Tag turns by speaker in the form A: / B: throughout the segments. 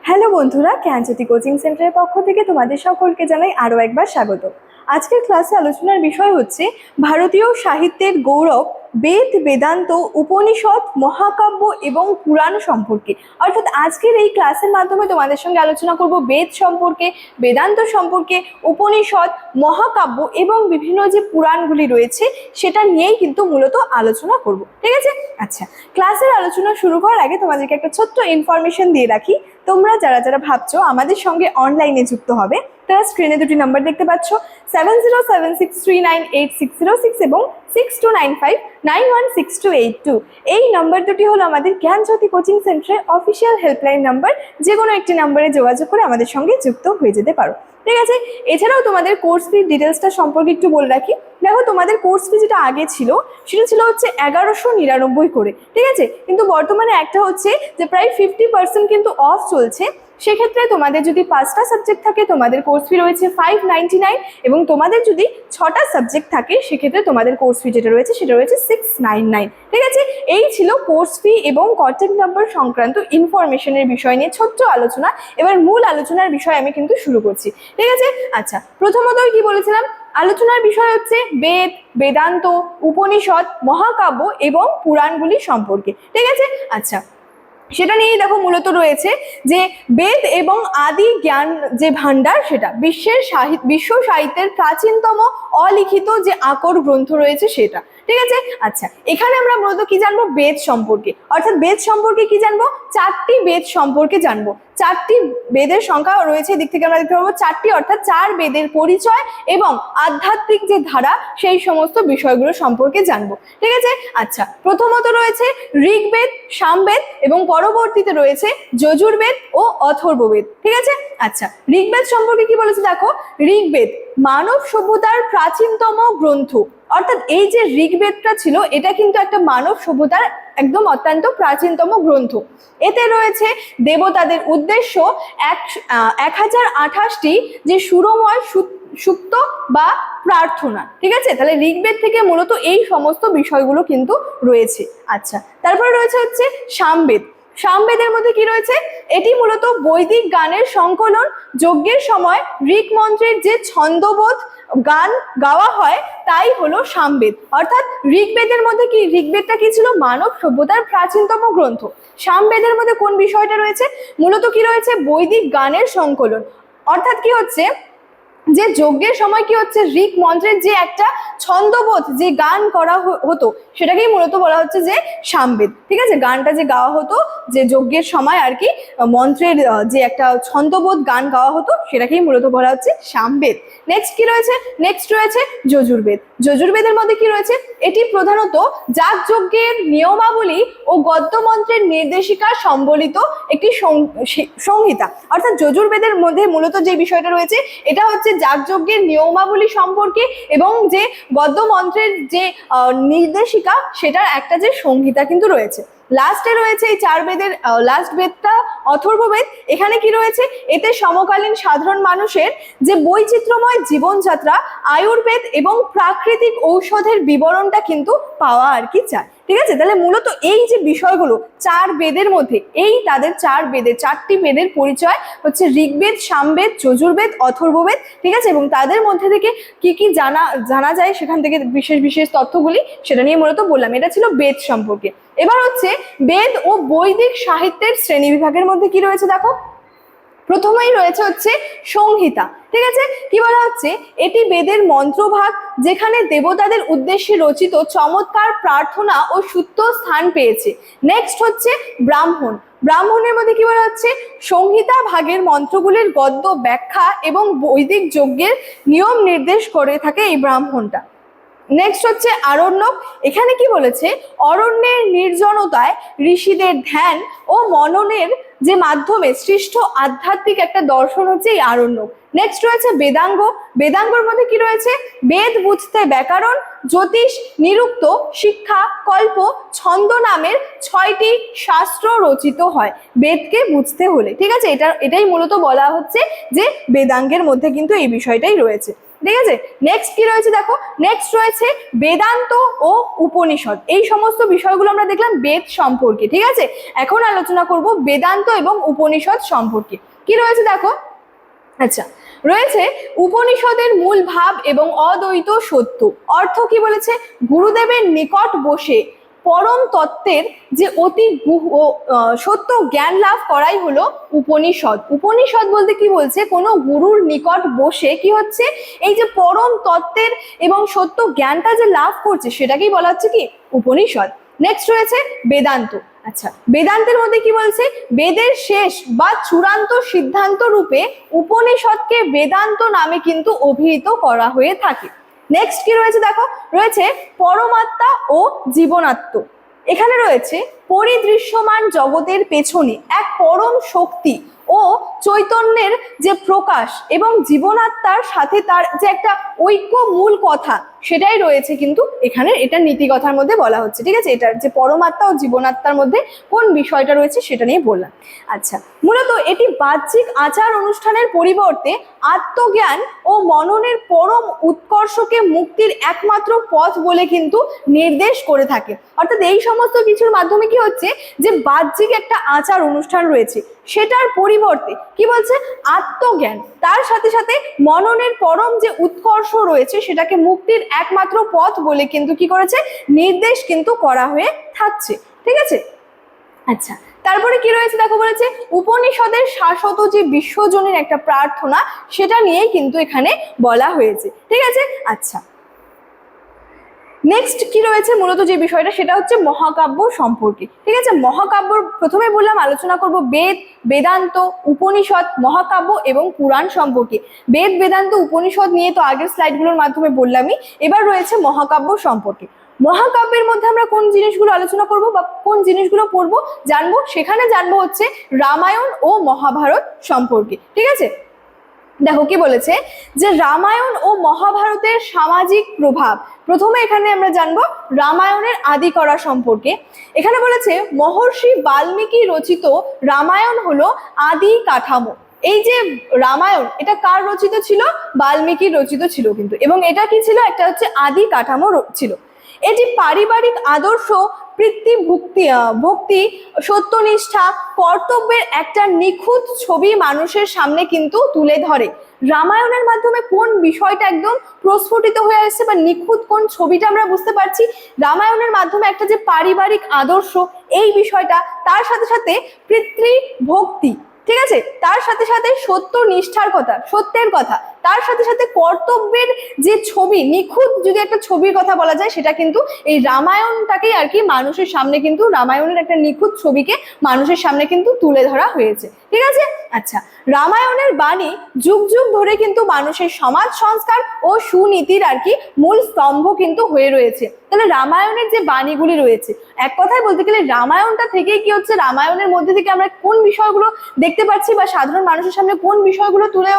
A: Hello বন্ধুরা, জ্ঞানজ্যোতি coaching সেন্টারের পক্ষ থেকে তোমাদের সকলকে জানাই আরও একবার স্বাগত। আজকের ক্লাসে আলোচনার বিষয় হচ্ছে ভারতীয় সাহিত্যের গৌরব, বেদ, বেদান্ত, উপনিষদ, মহাকাব্য এবং পুরাণ সম্পর্কে। অর্থাৎ আজকের এই ক্লাসের মাধ্যমে তোমাদের সঙ্গে আলোচনা করব বেদ সম্পর্কে, বেদান্ত সম্পর্কে, উপনিষদ, মহাকাব্য এবং বিভিন্ন যে পুরাণগুলি রয়েছে সেটা নিয়েই কিন্তু মূলত আলোচনা করব। ঠিক আছে? আচ্ছা, ক্লাসের আলোচনা শুরু করার আগে তোমাদেরকে একটা ছোট্ট ইনফরমেশন দিয়ে রাখি। তোমরা যারা যারা ভাবছো আমাদের সঙ্গে অনলাইনে যুক্ত হবে, তারা স্ক্রিনে দুটি নাম্বার দেখতে পাচ্ছ, 7076398606 এবং 6295916282। এই নাম্বার দুটি হলো আমাদের জ্ঞানজ্যোতি কোচিং সেন্টারের অফিসিয়াল হেল্পলাইন নাম্বার। যে কোনো একটি নাম্বারে যোগাযোগ করে আমাদের সঙ্গে যুক্ত হয়ে যেতে পারো। ঠিক আছে? এছাড়াও তোমাদের কোর্স ফি ডিটেলসটা সম্পর্কে একটু বলে রাখি। দেখো, তোমাদের কোর্স ফি যেটা আগে ছিল সেটা ছিল হচ্ছে 1199 করে। ঠিক আছে? কিন্তু বর্তমানে একটা হচ্ছে যে প্রায় 50% কিন্তু অফ চলছে। সেক্ষেত্রে তোমাদের যদি 5টা সাবজেক্ট থাকে তোমাদের কোর্স ফি রয়েছে 599, এবং তোমাদের যদি 6টা সাবজেক্ট থাকে সেক্ষেত্রে তোমাদের কোর্স ফি যেটা রয়েছে সেটা রয়েছে 699। ঠিক আছে? এই ছিল কোর্স ফি এবং কন্ট্যাক্ট নাম্বার সংক্রান্ত ইনফরমেশনের বিষয় নিয়ে ছোট্ট আলোচনা। এবার মূল আলোচনার বিষয় আমি কিন্তু শুরু করছি। ঠিক আছে? আচ্ছা, প্রথমত কি বলেছিলাম, আলোচনার বিষয় হচ্ছে বেদ, বেদান্ত, উপনিষদ, মহাকাব্য এবং পুরাণগুলি সম্পর্কে। ঠিক আছে? আচ্ছা, সেটা নিয়েই দেখো মূলত রয়েছে যে বেদ এবং আদি জ্ঞান যে ভান্ডার, সেটা বিশ্ব সাহিত্যের প্রাচীনতম অলিখিত যে আকর গ্রন্থ রয়েছে সেটা। ঠিক আছে? আচ্ছা, এখানে আমরা মূলত কি জানবো? বেদ সম্পর্কে। অর্থাৎ বেদ সম্পর্কে কি জানবো? 4টি বেদ সম্পর্কে জানবো। 4টি বেদের সংখ্যা রয়েছে, দিক থেকে আমরা দেখতে পাবো 4টি, অর্থাৎ 4 বেদের পরিচয় এবং আধ্যাত্মিক যে ধারা সেই সমস্ত বিষয়গুলো সম্পর্কে জানবো। ঠিক আছে? আচ্ছা, প্রথমত রয়েছে ঋগ্বেদ, সামবেদ এবং পরবর্তীতে রয়েছে যজুর্বেদ ও অথর্ববেদ। ঠিক আছে? আচ্ছা, ঋগ্বেদ সম্পর্কে কি বলেছে দেখো, ঋগ্বেদ মানব সভ্যতার প্রাচীনতম গ্রন্থ। অর্থাৎ এই যে ঋগ্বেদটা ছিল এটা কিন্তু একটা মানব সভ্যতার একদম অত্যন্ত প্রাচীনতম গ্রন্থ। এতে রয়েছে দেবতাদের উদ্দেশ্য 1028টি যে সুরময় সুক্ত বা প্রার্থনা। ঠিক আছে? তাহলে ঋগ্বেদ থেকে মূলত এই সমস্ত বিষয়গুলো কিন্তু রয়েছে। আচ্ছা, তারপরে রয়েছে হচ্ছে সামবেদ। সামবেদের মধ্যে কি রয়েছে? এটি মূলত বৈদিক গানের সংকলন। যজ্ঞের সময় ঋক মন্ত্রের যে ছন্দবোধ গান গাওয়া হয় তাই হলো সামবেদ। অর্থাৎ ঋগ্বেদের মধ্যে কি, ঋগ্বেদটা কি ছিল? মানব সভ্যতার প্রাচীনতম গ্রন্থ। সামবেদের মধ্যে কোন বিষয়টা রয়েছে? মূলত কি রয়েছে? বৈদিক গানের সংকলন। অর্থাৎ কি হচ্ছে যে যজ্ঞের সময় কি হচ্ছে, ঋক মন্ত্রের যে একটা ছন্দবোধ যে গান করা হতো সেটাকেই মূলত বলা হচ্ছে যে সামবেদ। ঠিক আছে? গানটা যে গাওয়া হতো যে যজ্ঞের সময় আর কি, মন্ত্রের যে একটা ছন্দবোধ গান গাওয়া হতো সেটাকেই মূলত বলা হচ্ছে সামবেদ। নেক্সট কি রয়েছে? নেক্সট রয়েছে যজুর্বেদ। যজুর্বেদের মধ্যে কি রয়েছে? এটি প্রধানত যাগযজ্ঞের নিয়মাবলী ও গদ্যমন্ত্রের নির্দেশিকা সম্বলিত একটি সংহিতা। অর্থাৎ যজুর্বেদের মধ্যে মূলত যে বিষয়টা রয়েছে এটা হচ্ছে যাগযজ্ঞের নিয়মাবলী সম্পর্কে এবং যে গদ্যমন্ত্রের যে নির্দেশিকা সেটার একটা যে সংহিতা কিন্তু রয়েছে। লাস্টে রয়েছে এই 4 বেদের লাস্ট বেদটা অথর্ববেদ। এখানে কি রয়েছে? এতে সমকালীন সাধারণ মানুষের যে বৈচিত্র্যময় জীবনযাত্রা, আয়ুর্বেদ এবং প্রাকৃতিক ঔষধের বিবরণটা কিন্তু পাওয়া আর কি যায়। ঠিক আছে? তাহলে মূলত এই যে বিষয়গুলো 4 বেদের মধ্যে, এই তাদের 4 বেদের 4টি বেদের পরিচয় হচ্ছে ঋগ্বেদ, সামবেদ, যজুর্বেদ, অথর্ববেদ। ঠিক আছে? এবং তাদের মধ্যে থেকে কি কি জানা যায় সেখান থেকে বিশেষ বিশেষ তথ্যগুলি সেটা নিয়ে মূলত বললাম। এটা ছিল বেদ সম্পর্কে। এবার হচ্ছে বেদ ও বৈদিক সাহিত্যের শ্রেণী বিভাগের মধ্যে কি রয়েছে দেখো। প্রথমেই রয়েছে হচ্ছে সংহিতা। ঠিক আছে? কি বলা হচ্ছে? এটি বেদের মন্ত্রভাগ যেখানে দেবতাদের উদ্দেশ্যে রচিত চমৎকার প্রার্থনা ও সূত্র স্থান পেয়েছে। নেক্সট হচ্ছে ব্রাহ্মণ। ব্রাহ্মণের মধ্যে কি বলা হচ্ছে? সংহিতা ভাগের মন্ত্রগুলির গদ্য ব্যাখ্যা এবং বৈদিক যজ্ঞের নিয়ম নির্দেশ করে থাকে এই ব্রাহ্মণটা। নেক্সট হচ্ছে আরণ্যক। এখানে কি বলেছে? অরণ্যের নির্জনতায় ঋষিদের ধ্যান ও মননের যে মাধ্যমে সৃষ্ট আধ্যাত্মিক একটা দর্শন হচ্ছে এই আরণ্যক। নেক্সট রয়েছে বেদাঙ্গ। বেদাঙ্গর মধ্যে কি রয়েছে? বেদ বুঝতে ব্যাকরণ, জ্যোতিষ, নিরুক্ত, শিক্ষা, কল্প, ছন্দ নামের 6টি শাস্ত্র রচিত হয় বেদকে বুঝতে হলে। ঠিক আছে? এটাই মূলত বলা হচ্ছে যে বেদাঙ্গের মধ্যে কিন্তু এই বিষয়টাই রয়েছে। ঠিক আছে। নেক্সট কি রয়েছে দেখো, নেক্সট রয়েছে বেদান্ত ও উপনিষদ। এই সমস্ত বিষয়গুলো আমরা দেখলাম বেদ সম্পর্কে, ঠিক আছে। এখন আলোচনা করব বেদান্ত এবং উপনিষদ সম্পর্কে। কি রয়েছে দেখো, আচ্ছা রয়েছে উপনিষদের মূল ভাব এবং অদ্বৈত সত্য। অর্থ কি বলেছে, গুরুদেবের নিকট বসে পরম তত্ত্বের যে অতি সত্য জ্ঞান লাভ করাই হলো উপনিষদ। উপনিষদ বলতে কি বলছে, কোনো গুরুর নিকট বসে কি হচ্ছে, এই যে পরম তত্ত্বের এবং সত্য জ্ঞানটা যে লাভ করছে সেটাকেই বলা হচ্ছে কি উপনিষদ। নেক্সট রয়েছে বেদান্ত। আচ্ছা বেদান্তের মধ্যে কি বলছে, বেদের শেষ বা চূড়ান্ত সিদ্ধান্ত রূপে উপনিষদকে বেদান্ত নামে কিন্তু অভিহিত করা হয়ে থাকে। নেক্সট কি রয়েছে দেখো, রয়েছে পরমাত্মা ও জীবনাত্ম। এখানে রয়েছে পরিদৃশ্যমান জগতের পেছনে এক পরম শক্তি ও চৈতন্যের যে প্রকাশ এবং জীবনাত্মার সাথে তার যে একটা ঐক্য মূল কথা সেটাই রয়েছে কিন্তু এখানে, এটা নীতিকথার মধ্যে বলা হচ্ছে, ঠিক আছে। এটার যে পরমাত্মা ও জীবনাত্মার মধ্যে কোন বিষয়টা রয়েছে সেটা নিয়ে বললাম। আচ্ছা মূলত এটি বাহ্যিক আচার অনুষ্ঠানের পরিবর্তে আত্মজ্ঞান ও মননের পরম উৎকর্ষকে মুক্তির একমাত্র পথ বলে কিন্তু নির্দেশ করে থাকে। অর্থাৎ এই সমস্ত কিছুর মাধ্যমে কি হচ্ছে, যে বাহ্যিক একটা আচার অনুষ্ঠান রয়েছে সেটার পরিবর্তে কি বলছে, আত্মজ্ঞান তার সাথে সাথে মননের পরম যে উৎকর্ষ রয়েছে সেটাকে মুক্তির একমাত্র পথ বলে কিন্তু কি করেছে, নির্দেশ কিন্তু করা হয়ে থাকছে, ঠিক আছে। আচ্ছা তারপরে কি রয়েছে দেখো, বলেছে উপনিষদের শাশ্বত যে বিশ্বজনীন একটা প্রার্থনা সেটা নিয়েই কিন্তু এখানে বলা হয়েছে, ঠিক আছে। আচ্ছা নেক্সট কি রয়েছে, মূলত যে বিষয়টা সেটা হচ্ছে মহাকাব্য সম্পর্কে, ঠিক আছে। মহাকাব্য প্রথমে বললাম আলোচনা করব বেদ, বেদান্ত, উপনিষদ, মহাকাব্য এবং পুরাণ সম্পর্কে। বেদ, বেদান্ত, উপনিষদ নিয়ে তো আগের স্লাইডগুলোর মাধ্যমে বললামই। এবার রয়েছে মহাকাব্য সম্পর্কে। মহাকাব্যের মধ্যে আমরা কোন জিনিসগুলো আলোচনা করব বা কোন জিনিসগুলো পড়বো জানবো, সেখানে জানবো হচ্ছে রামায়ণ ও মহাভারত সম্পর্কে, ঠিক আছে। দেখো কি বলেছে, যে রামায়ণ ও মহাভারতের সামাজিক প্রভাব। প্রথমে এখানে আমরা জানবো রামায়ণের আদি করা সম্পর্কে। এখানে বলেছে মহর্ষি বাল্মীকি রচিত রামায়ণ হলো আদি কাঠামো। এই যে রামায়ণ এটা কার রচিত ছিল, বাল্মীকির রচিত ছিল কিন্তু, এবং এটা কি ছিল, একটা হচ্ছে আদি কাঠামো ছিল। এটি পারিবারিক আদর্শ, ভক্তি, সত্যনিষ্ঠা, কর্তব্যের একটা নিখুঁত ছবি মানুষের সামনে কিন্তু তুলে ধরে। রামায়ণের মাধ্যমে কোন বিষয়টা একদম প্রস্ফুটিত হয়ে আসছে বা নিখুঁত কোন ছবিটা আমরা বুঝতে পারছি, রামায়ণের মাধ্যমে একটা যে পারিবারিক আদর্শ এই বিষয়টা, তার সাথে সাথে পিতৃভক্তি, ঠিক আছে, তার সাথে সাথে সত্য নিষ্ঠার কথা, সত্যের কথা, তার সাথে সাথে কর্তব্যের যে ছবি, নিখুঁত যদি একটা ছবির কথা বলা যায় সেটা কিন্তু এই রামায়ণটাকেই আর কি মানুষের সামনে কিন্তু, রামায়ণের একটা নিখুঁত ছবিকে মানুষের সামনে কিন্তু তুলে ধরা হয়েছে, ঠিক আছে। আচ্ছা রামায়ণের বাণী যুগ যুগ ধরে কিন্তু মানুষের সমাজ সংস্কার ও সুনীতির আর কি মূল স্তম্ভ কিন্তু হয়ে রয়েছে। তাহলে রামায়ণের যে বাণীগুলি রয়েছে, এক কথায় বলতে গেলে রামায়ণটা থেকেই কি হচ্ছে, রামায়ণের মধ্যে থেকে আমরা কোন বিষয়গুলো দেখতে পাচ্ছি বা সাধারণ মানুষের সামনে কোন বিষয়গুলো তুলে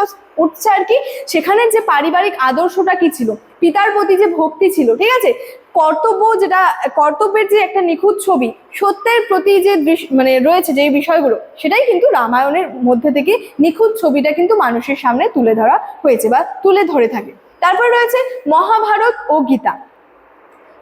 A: উঠছে আর কি, সেখানে যে পারিবারিক আদর্শটা কি ছিল, পিতার প্রতি যে ভক্তি ছিল, ঠিক আছে, কর্তব্য, যেটা কর্তব্যের যে একটা নিখুঁত ছবি, সত্যের প্রতি যে মানে রয়েছে যে বিষয়গুলো, সেটাই কিন্তু রামায়ণের মধ্যে থেকে নিখুঁত ছবিটা কিন্তু মানুষের সামনে তুলে ধরা হয়েছে বা তুলে ধরে থাকে। তারপর রয়েছে মহাভারত ও গীতা।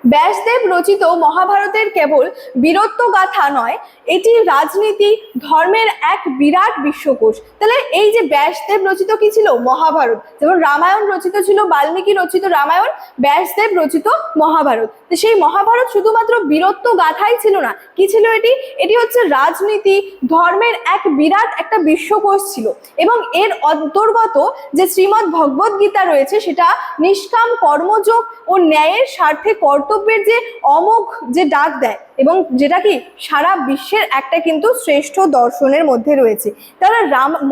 A: ব্যাসদেব রচিত মহাভারতের কেবল বীরত্ব গাথা নয়, এটি রাজনীতি, ধর্মের এক বিরাট বিশ্বকোষ। তাহলে এই যে ব্যাসদেব রচিত কি ছিল, মহাভারত, যেমন রামায়ণ রচিত ছিল বাল্মীকি রচিত রামায়ণ, ব্যাসদেব রচিত মহাভারত। তো সেই মহাভারত শুধুমাত্র বীরত্ব গাথাই ছিল না, কি ছিল এটি, এটি হচ্ছে রাজনীতি, ধর্মের এক বিরাট একটা বিশ্বকোষ ছিল। এবং এর অন্তর্গত যে শ্রীমদ্ ভগবদ গীতা রয়েছে সেটা নিষ্কাম কর্মযোগ ও ন্যায়ের স্বার্থে কর্তব্যের যে অমোঘ যে ডাক দেয়, এবং যেটা কি সারা বিশ্বের একটা কিন্তু শ্রেষ্ঠ দর্শনের মধ্যে রয়েছে। তাহলে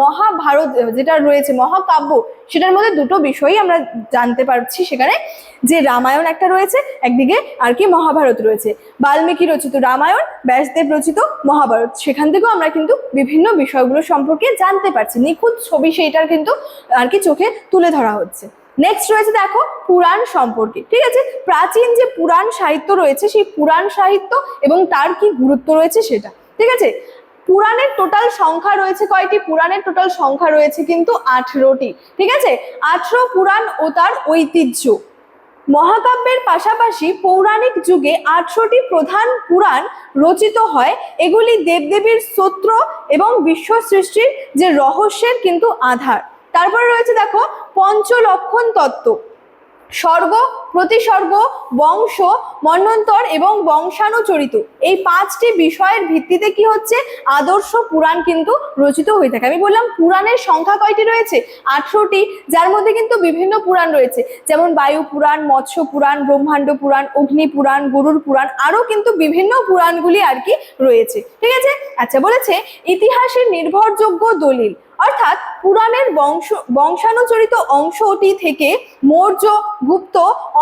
A: মহাভারত যেটা রয়েছে মহাকাব্য, সেটার মধ্যে দুটো বিষয়ই আমরা জানতে পারছি সেখানে, যে রামায়ণ একটা রয়েছে একদিকে, আর কি মহাভারত রয়েছে, বাল্মীকি রচিত রামায়ণ, ব্যাসদেব রচিত মহাভারত, সেখান থেকেও আমরা কিন্তু বিভিন্ন বিষয়গুলো সম্পর্কে জানতে পারছি, নিখুঁত ছবি সেইটার কিন্তু আর কি চোখে তুলে ধরা হচ্ছে। নেক্সট রয়েছে দেখো পুরাণ সম্পর্কে, ঠিক আছে, প্রাচীন যে পুরাণ সাহিত্য রয়েছে সেই পুরাণ সাহিত্য এবং তার কি গুরুত্ব রয়েছে সেটা, ঠিক আছে। পুরাণের টোটাল সংখ্যা রয়েছে কয়টি? পুরাণের টোটাল সংখ্যা রয়েছে কিন্তু 18টি। ঠিক আছে, 18 পুরাণ ও তার ঐতিহ্য। মহাকাব্যের পাশাপাশি পৌরাণিক যুগে 18টি প্রধান পুরাণ রচিত হয়। এগুলি দেবদেবীর স্তোত্র এবং বিশ্ব সৃষ্টির যে রহস্যের কিন্তু আধার। তারপরে রয়েছে দেখো পঞ্চলক্ষণ তত্ত্ব, স্বর্গ, প্রতিসর্গ, বংশ, মন্বন্তর এবং বংশানুচরিত, এই 5টি বিষয়ের ভিত্তিতে কি হচ্ছে? আদর্শ পুরাণ কিন্তু রচিত হয়ে থাকে। আমি বললাম পুরাণের সংখ্যা কয়টি রয়েছে? 18টি, যার মধ্যে কিন্তু বিভিন্ন পুরাণ রয়েছে, যেমন বায়ু পুরাণ, মৎস্য পুরাণ, ব্রহ্মাণ্ড পুরাণ, অগ্নি পুরাণ, গরুড় পুরাণ, আরো কিন্তু বিভিন্ন পুরাণগুলি আর কি রয়েছে। ঠিক আছে, আচ্ছা বলেছে ইতিহাসের নির্ভরযোগ্য দলিল, অর্থাৎ পুরাণের বংশানুচরিত অংশটি থেকে মৌর্য, গুপ্ত,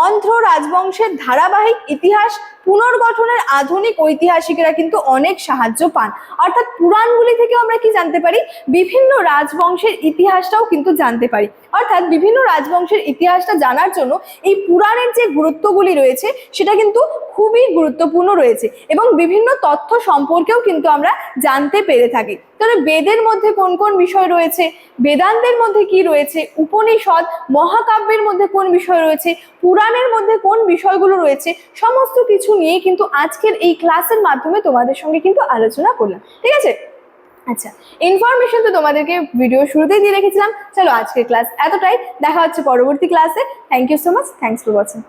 A: অন্ধ্র রাজবংশের ধারাবাহিক ইতিহাস পুনর্গঠনের আধুনিক ঐতিহাসিকেরা কিন্তু অনেক সাহায্য পান। অর্থাৎ পুরাণগুলি থেকে আমরা কি জানতে পারি? বিভিন্ন রাজবংশের ইতিহাসটাও কিন্তু জানতে পারি। অর্থাৎ বিভিন্ন রাজবংশের ইতিহাসটা জানার জন্য এই পুরাণের যে গুরুত্বগুলি রয়েছে সেটা কিন্তু খুবই গুরুত্বপূর্ণ রয়েছে, এবং বিভিন্ন তথ্য সম্পর্কেও কিন্তু আমরা জানতে পেরে থাকি। তাহলে বেদের মধ্যে কোন কোন বিষয় রয়েছে, বেদান্তের মধ্যে কি রয়েছে, উপনিষদ, মহাকাব্যের মধ্যে কোন বিষয় রয়েছে, পুরাণের মধ্যে কোন বিষয়গুলো রয়েছে, সমস্ত কিছু নিয়ে কিন্তু আজকের এই ক্লাসের মাধ্যমে তোমাদের সঙ্গে কিন্তু আলোচনা করলাম। ঠিক আছে, আচ্ছা ইনফরমেশন তো তোমাদেরকে ভিডিও শুরুতেই দিয়ে রেখেছিলাম। চলো আজকের ক্লাস এতটাই, দেখা হচ্ছে পরবর্তী ক্লাসে। Thank you so much, thanks for watching.